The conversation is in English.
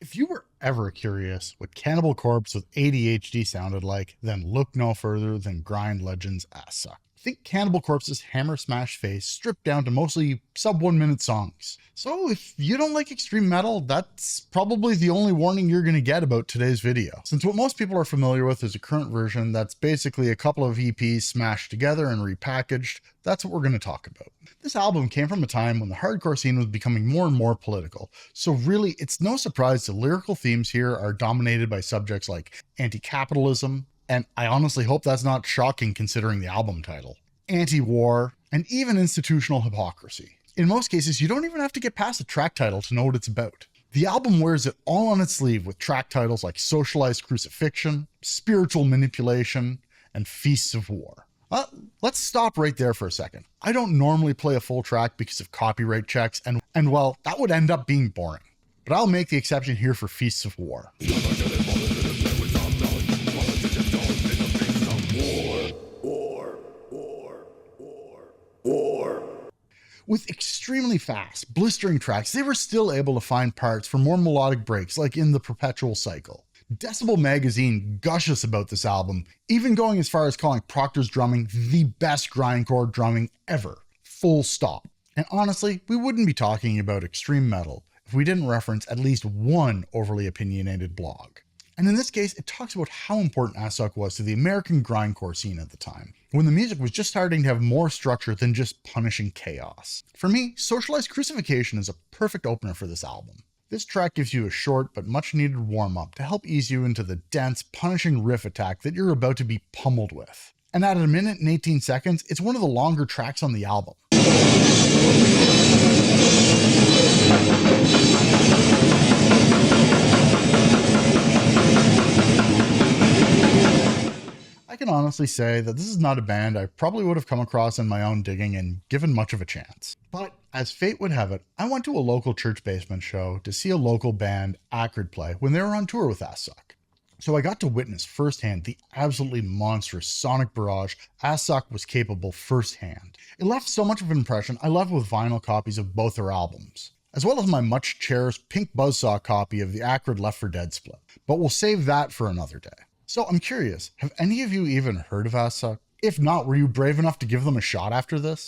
If you were ever curious what Cannibal Corpse with ADHD sounded like, then look no further than Grind Legends' Assück. Think Cannibal Corpse's hammer smash face stripped down to mostly sub 1 minute songs. So if you don't like extreme metal, that's probably the only warning you're going to get about today's video. Since what most people are familiar with is a current version that's basically a couple of EPs smashed together and repackaged, that's what we're going to talk about. This album came from a time when the hardcore scene was becoming more and more political, so really it's no surprise the lyrical themes here are dominated by subjects like anti-capitalism, and I honestly hope that's not shocking considering the album title, anti-war, and even institutional hypocrisy. In most cases, you don't even have to get past the track title to know what it's about. The album wears it all on its sleeve with track titles like Socialized Crucifixion, Spiritual Manipulation, and Feasts of War. Let's stop right there for a second. I don't normally play a full track because of copyright checks, and well, that would end up being boring. But I'll make the exception here for Feasts of War. With extremely fast, blistering tracks, they were still able to find parts for more melodic breaks like in the Perpetual Cycle. Decibel magazine gushes about this album, even going as far as calling Proctor's drumming the best grindcore drumming ever. Full stop. And honestly, we wouldn't be talking about extreme metal if we didn't reference at least one overly opinionated blog. And in this case, it talks about how important Assück was to the American grindcore scene at the time, when the music was just starting to have more structure than just punishing chaos. For me, Socialized Crucifixion is a perfect opener for this album. This track gives you a short but much needed warm-up to help ease you into the dense, punishing riff attack that you're about to be pummeled with. And at 1 minute and 18 seconds, it's one of the longer tracks on the album. I can honestly say that this is not a band I probably would have come across in my own digging and given much of a chance. But as fate would have it, I went to a local church basement show to see a local band, Acrid, play when they were on tour with Assück. So I got to witness firsthand the absolutely monstrous sonic barrage Assück was capable firsthand. It left so much of an impression I left with vinyl copies of both their albums, as well as my much cherished pink buzzsaw copy of the Acrid Left 4 Dead split. But we'll save that for another day. So I'm curious, have any of you even heard of Assück? If not, were you brave enough to give them a shot after this?